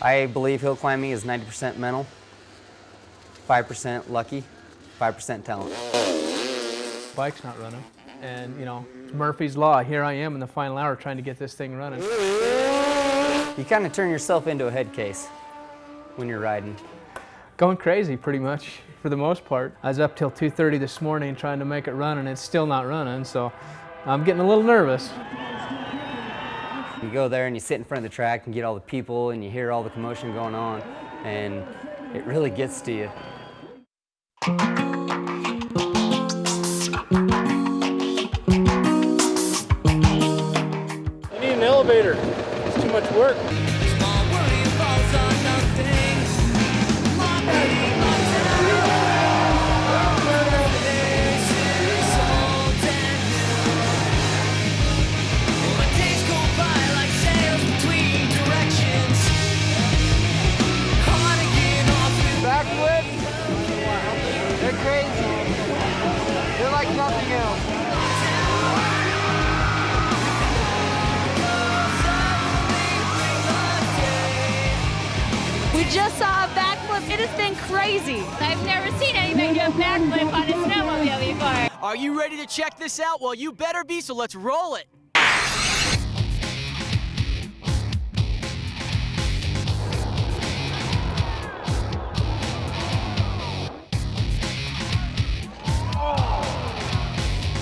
I believe hill climbing is 90% mental, 5% lucky, 5% talent. Bike's not running, and you know, it's Murphy's Law. Here I am in the final hour trying to get this thing running. You kind of turn yourself into a head case when you're riding. Going crazy pretty much, for the most part. I was up till 2:30 this morning trying to make it run, and it's still not running, so I'm getting a little nervous. You go there and you sit in front of the track and get all the people and you hear all the commotion going on, and it really gets to you. I need an elevator. It's too much work. They're crazy. They're like nothing else. We just saw a backflip. It has been crazy. I've never seen anybody do a backflip on a snowmobile before. Are you ready to check this out? Well, you better be, so let's roll it.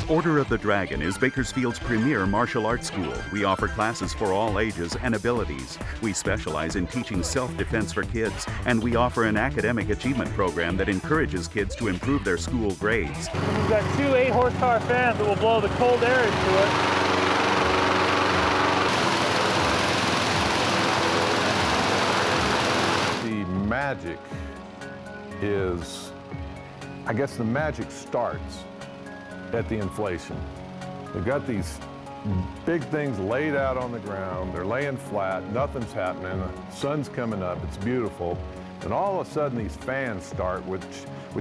Order of the Dragon is Bakersfield's premier martial arts school. We offer classes for all ages and abilities. We specialize in teaching self-defense for kids, and we offer an academic achievement program that encourages kids to improve their school grades. We've got two 8-horsepower fans that will blow the cold air into it. The magic is, I guess the magic starts at the inflation. They've got these big things laid out on the ground. They're laying flat, nothing's happening, the sun's coming up, it's beautiful. And all of a sudden these fans start, which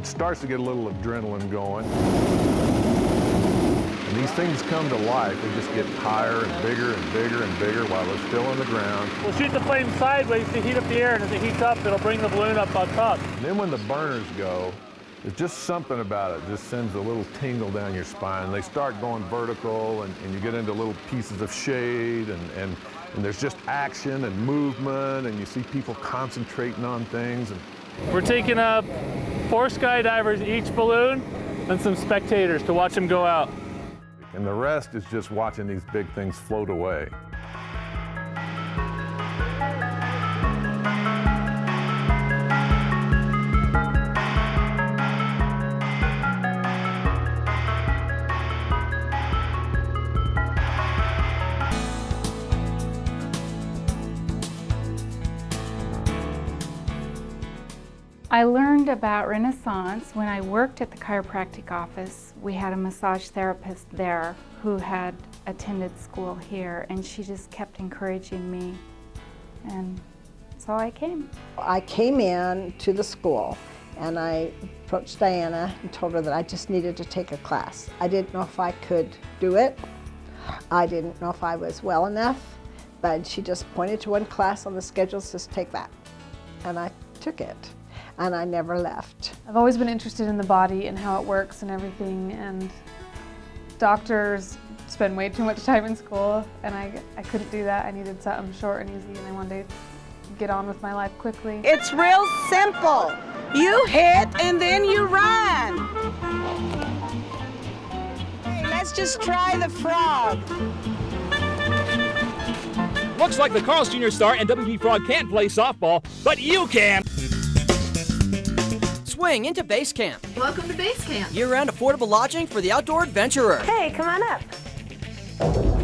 starts to get a little adrenaline going. And these things come to life. They just get higher and bigger and bigger and bigger while they're still on the ground. We'll shoot the flame sideways to heat up the air, and as it heats up, it'll bring the balloon up on top. And then when the burners go, there's just something about it. Just sends a little tingle down your spine. They start going vertical, and you get into little pieces of shade, and there's just action and movement, and you see people concentrating on things. And we're taking up 4 skydivers each balloon and some spectators to watch them go out. And the rest is just watching these big things float away. I learned about Renaissance when I worked at the chiropractic office. We had a massage therapist there who had attended school here, and she just kept encouraging me, and so I came. I came in to the school and I approached Diana and told her that I just needed to take a class. I didn't know if I could do it. I didn't know if I was well enough, but she just pointed to one class on the schedule, says take that, and I took it. And I never left. I've always been interested in the body and how it works and everything, and doctors spend way too much time in school, and I couldn't do that. I needed something short and easy, and I wanted to get on with my life quickly. It's real simple. You hit and then you run. Hey, let's just try the frog. Looks like the Carl's Jr. star and WB Frog can't play softball, but you can. Swing into base camp. Welcome to base camp. Year-round affordable lodging for the outdoor adventurer. Hey, come on up.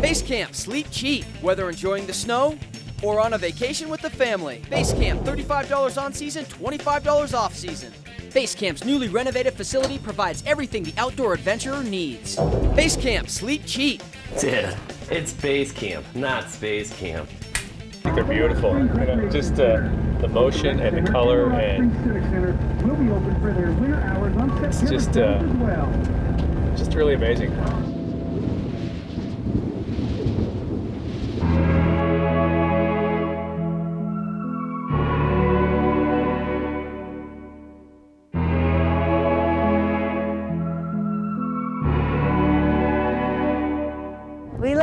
Base camp, sleep cheap, whether enjoying the snow or on a vacation with the family. Base camp, $35 on season, $25 off season. Base camp's newly renovated facility provides everything the outdoor adventurer needs. Base camp, sleep cheap. Dude, it's base camp, not space camp. I think they're beautiful. Just the motion and the color, and it's just really amazing.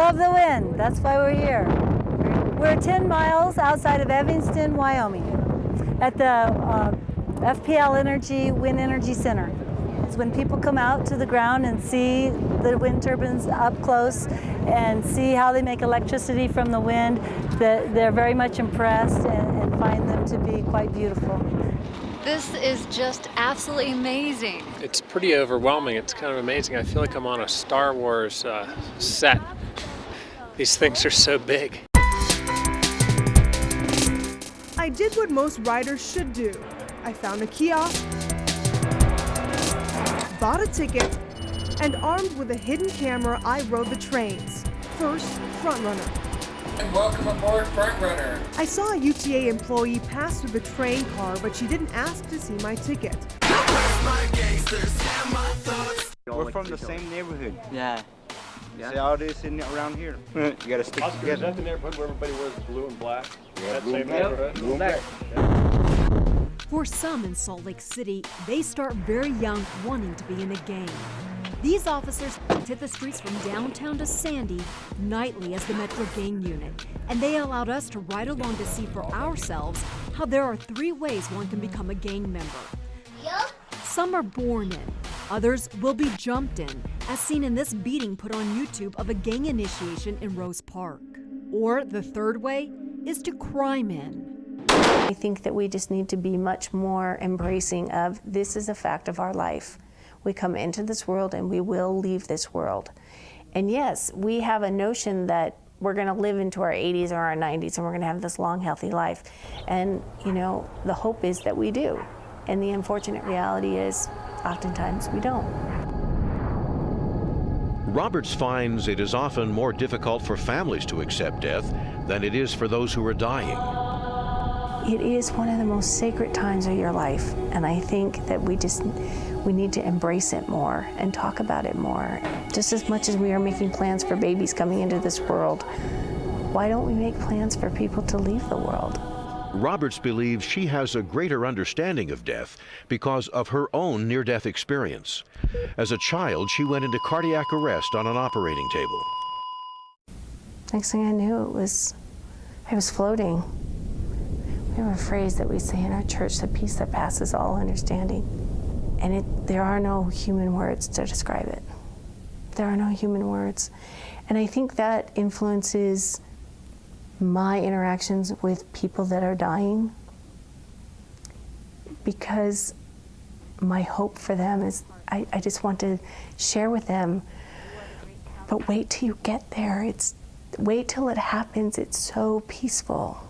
love the wind. That's why we're here. We're 10 miles outside of Evanston, Wyoming, at the FPL Energy Wind Energy Center. It's when people come out to the ground and see the wind turbines up close and see how they make electricity from the wind, that they're very much impressed and find them to be quite beautiful. This is just absolutely amazing. It's pretty overwhelming. It's kind of amazing. I feel like I'm on a Star Wars set. These things are so big. I did what most riders should do. I found a kiosk, bought a ticket, and armed with a hidden camera, I rode the trains. First, front runner. And welcome aboard, Front Runner. I saw a UTA employee pass through the train car, but she didn't ask to see my ticket. We're from the same neighborhood. Yeah. See all this in around here. You gotta stick Oscar, together. is that the neighborhood where everybody wears blue and black? Yeah, That blue same and black. neighborhood? Blue and black. For some in Salt Lake City, they start very young wanting to be in a gang. These officers hit the streets from downtown to Sandy nightly as the Metro Gang Unit, and they allowed us to ride along to see for ourselves how there are 3 ways one can become a gang member. Some are born in, others will be jumped in, as seen in this beating put on YouTube of a gang initiation in Rose Park. Or the third way is to crime in. I think that we just need to be much more embracing of this is a fact of our life. We come into this world and we will leave this world. And yes, we have a notion that we're going to live into our 80s or our 90s and we're going to have this long, healthy life. And, you know, the hope is that we do. And the unfortunate reality is oftentimes we don't. Roberts finds it is often more difficult for families to accept death than it is for those who are dying. It is one of the most sacred times of your life, and I think that we need to embrace it more and talk about it more. Just as much as we are making plans for babies coming into this world, why don't we make plans for people to leave the world? Roberts believes she has a greater understanding of death because of her own near-death experience. As a child, she went into cardiac arrest on an operating table. Next thing I knew, I was floating. We have a phrase that we say in our church, the peace that passes all understanding. And there are no human words to describe it. There are no human words. And I think that influences my interactions with people that are dying, because my hope for them is I just want to share with them, but wait till you get there. Wait till it happens. It's so peaceful.